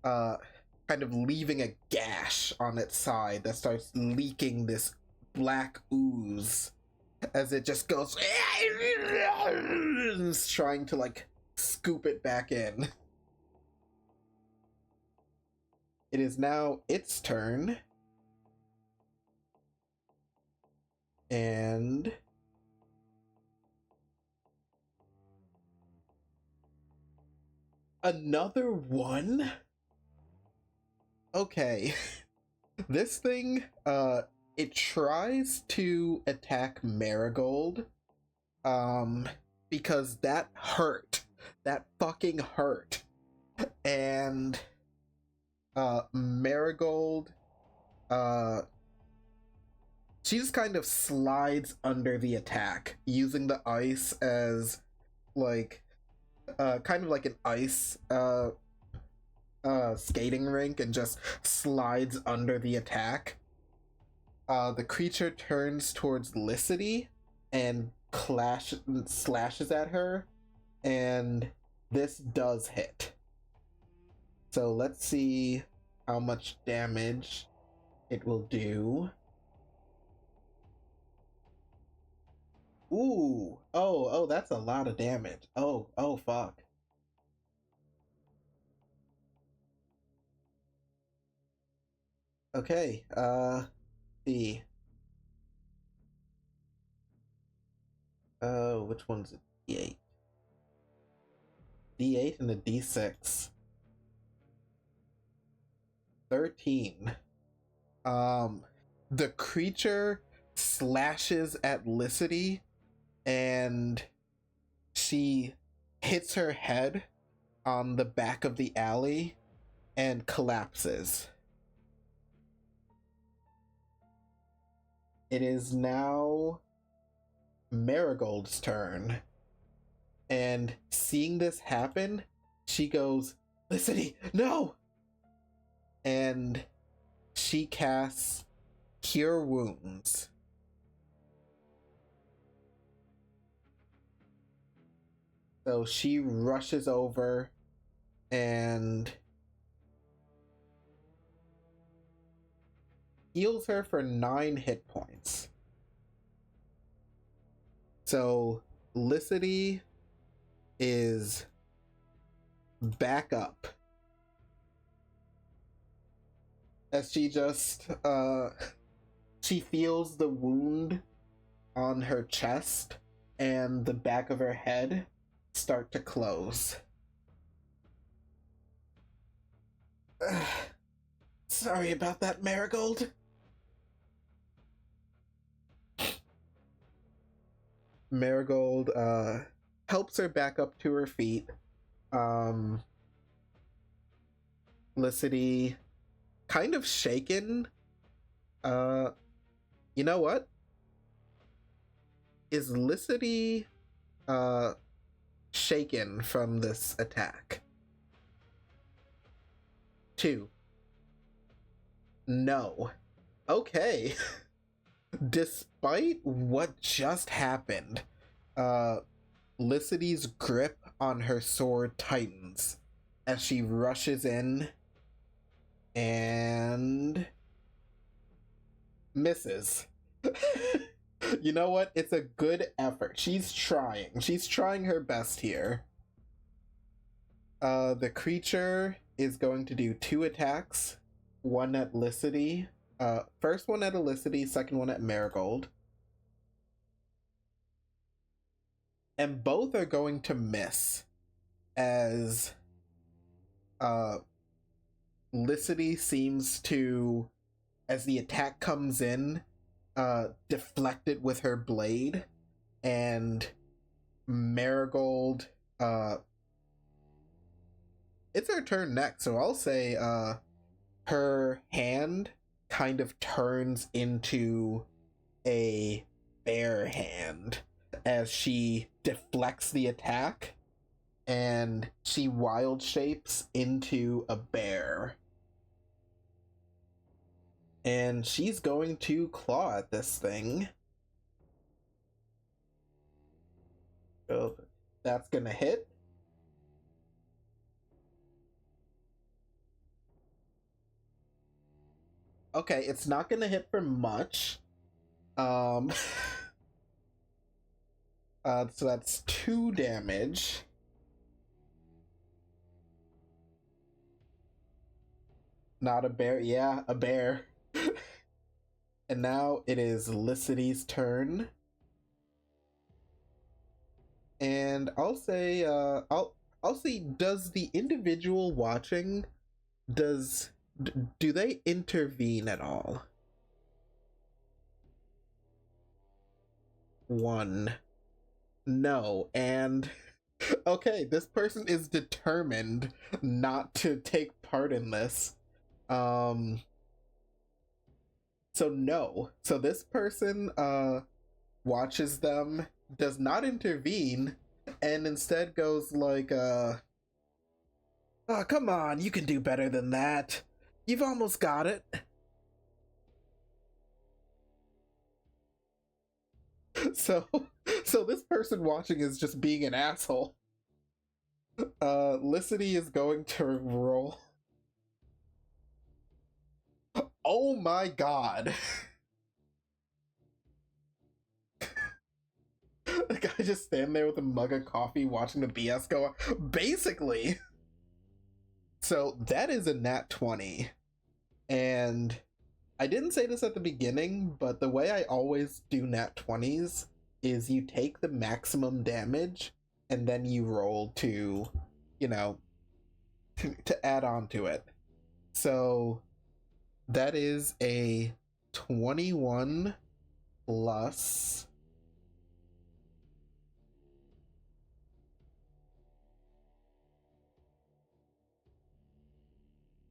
kind of leaving a gash on its side that starts leaking this black ooze as it just goes trying to like scoop it back in. It is now its turn. And another one? Okay. This thing, it tries to attack Marigold, because that hurt. That fucking hurt. And, Marigold, she just kind of slides under the attack, using the ice as, like, kind of like an ice, skating rink, and just slides under the attack. The creature turns towards Licity and slashes at her, and this does hit. So let's see how much damage it will do. Ooh. Oh, that's a lot of damage. Oh, fuck. Okay, see. Which one's a D8? D8 and a D6. 13. Um, the creature slashes at Licity and she hits her head on the back of the alley and collapses. It is now Marigold's turn. And seeing this happen, she goes, Licity, no! And she casts Cure Wounds. So she rushes over and heals her for 9 hit points. So Licity is back up as she just she feels the wound on her chest and the back of her head start to close. Sorry about that, Marigold. Marigold helps her back up to her feet. Licity, kind of shaken. You know what? Is Licity shaken from this attack? 2. No. Okay. Despite what just happened, Licity's grip on her sword tightens as she rushes in and misses. You know what? It's a good effort. She's trying. She's trying her best here. The creature is going to do 2 attacks. One at Licity. First one at Licity, second one at Marigold. And both are going to miss as Licity seems to, as the attack comes in, deflect it with her blade, and Marigold, it's her turn next, so I'll say her hand kind of turns into a bear hand as she deflects the attack and she wild shapes into a bear. And she's going to claw at this thing. So that's gonna hit. Okay, it's not gonna hit for much. So that's 2 damage. Not a bear. Yeah, a bear. And now it is Licity's turn. And I'll say, I'll see. Does the individual watching, do they intervene at all? 1. No. And okay, this person is determined not to take part in this. So no. So this person watches them, does not intervene, and instead goes like oh, come on, you can do better than that. You've almost got it. So this person watching is just being an asshole. Licity is going to roll. Oh my god. The guy just standing there with a mug of coffee watching the BS go on. Basically. So that is a nat 20. And I didn't say this at the beginning, but the way I always do nat 20s is you take the maximum damage and then you roll to, you know, to add on to it. So that is a 21 plus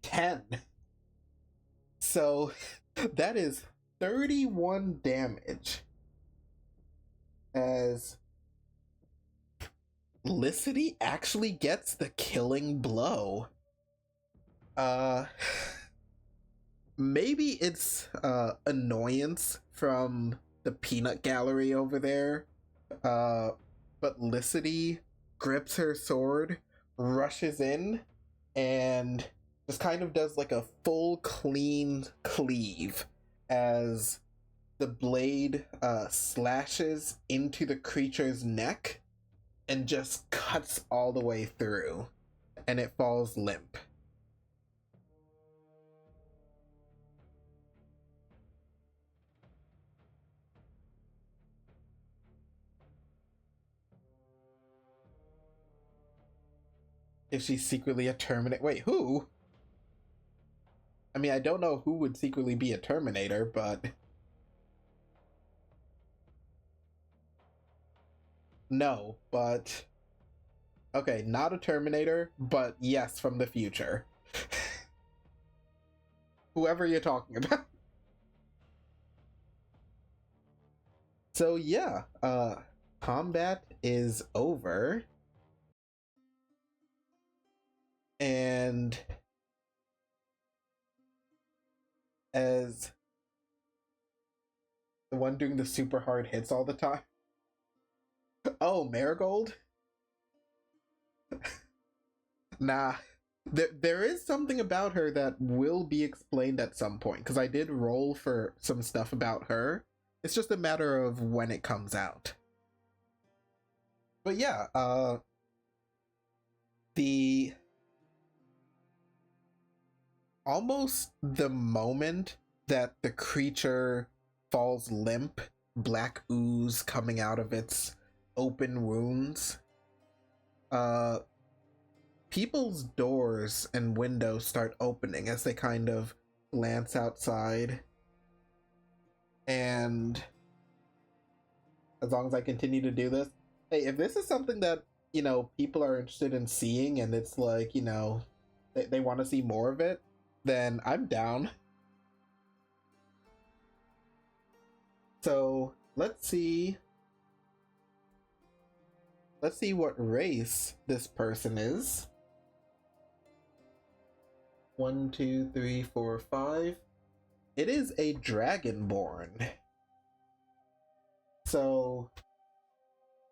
10. So that is 31 damage as Licity actually gets the killing blow. Maybe it's annoyance from the peanut gallery over there. But Licity grips her sword, rushes in, and just kind of does like a full clean cleave as the blade slashes into the creature's neck and just cuts all the way through, and it falls limp. If she's secretly a Terminator. Wait, who? I mean, I don't know who would secretly be a Terminator, but. No, but. Okay, not a Terminator, but yes, from the future. Whoever you're talking about. So, yeah, combat is over. And as the one doing the super hard hits all the time. Oh, Marigold? Nah. There is something about her that will be explained at some point, because I did roll for some stuff about her. It's just a matter of when it comes out. But yeah, the almost the moment that the creature falls limp, black ooze coming out of its open wounds, people's doors and windows start opening as they kind of glance outside. And as long as I continue to do this, hey, if this is something that, you know, people are interested in seeing and it's like, you know, they want to see more of it, then I'm down. So let's see what race this person is. 1, 2, 3, 4, 5. It is a dragonborn. So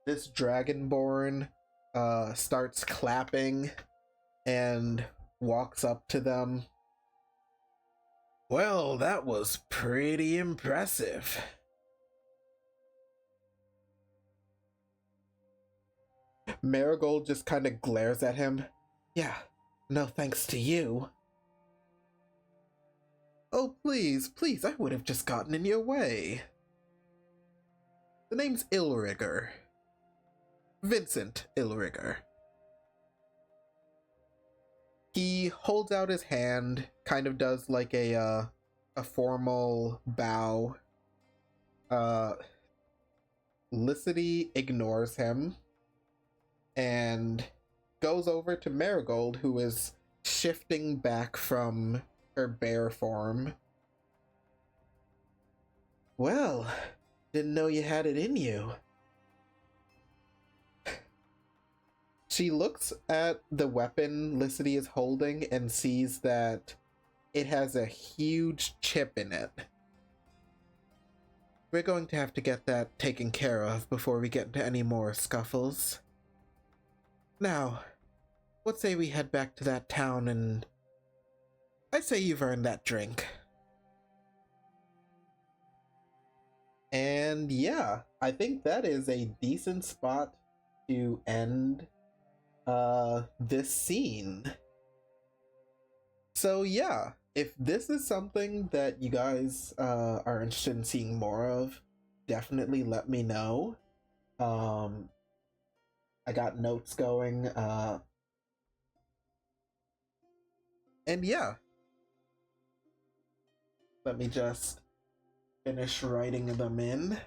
this dragonborn starts clapping and walks up to them. Well, that was pretty impressive. Marigold just kind of glares at him. Yeah, no thanks to you. Oh, please, please, I would have just gotten in your way. The name's Ilrigger. Vincent Ilrigger. He holds out his hand, kind of does like a formal bow. Licity ignores him and goes over to Marigold, who is shifting back from her bear form. Well, didn't know you had it in you. She looks at the weapon Licity is holding and sees that it has a huge chip in it. We're going to have to get that taken care of before we get into any more scuffles. Now, what say we head back to that town and... I say you've earned that drink. And yeah, I think that is a decent spot to end this scene. So yeah, if this is something that you guys are interested in seeing more of, definitely let me know. Um, I got notes going, and yeah, let me just finish writing them in.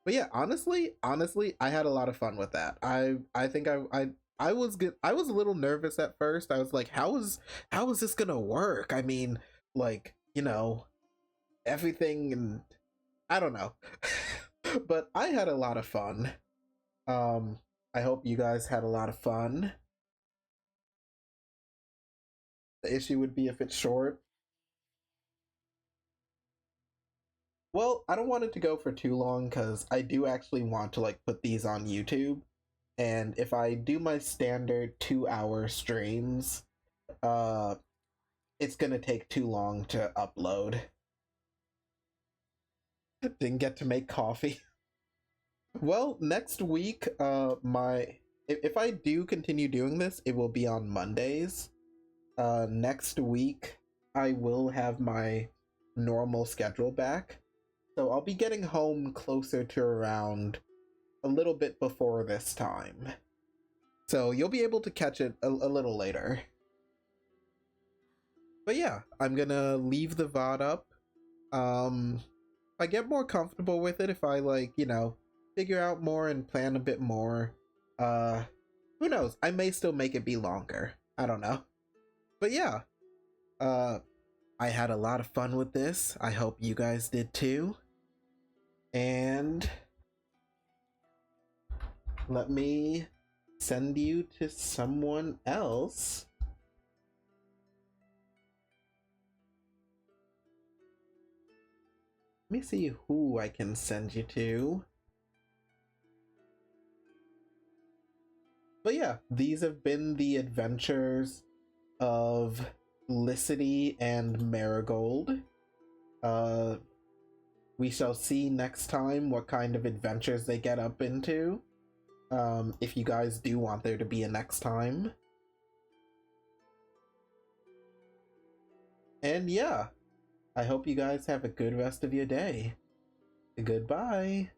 But yeah, honestly, I had a lot of fun with that. I think I was good. I was a little nervous at first. I was like, how is this gonna work? I mean, like, everything, and I don't know. But I had a lot of fun. Um, I hope you guys had a lot of fun. The issue would be if it's short. Well, I don't want it to go for too long because I do actually want to like put these on YouTube. And if I do my standard 2 hour streams, uh it's gonna take too long to upload. Didn't get to make coffee. Well, next week, my if I do continue doing this, it will be on Mondays. Next week I will have my normal schedule back. So I'll be getting home closer to around a little bit before this time. So you'll be able to catch it a little later. But yeah, I'm gonna leave the VOD up. If I get more comfortable with it, if I like, figure out more and plan a bit more, uh, who knows? I may still make it be longer. I don't know. But yeah, uh, I had a lot of fun with this. I hope you guys did too. And let me send you to someone else. Let me see who I can send you to. But yeah, these have been the adventures of Licity and Marigold. Uh, we shall see next time what kind of adventures they get up into. If you guys do want there to be a next time. And yeah, I hope you guys have a good rest of your day. Goodbye.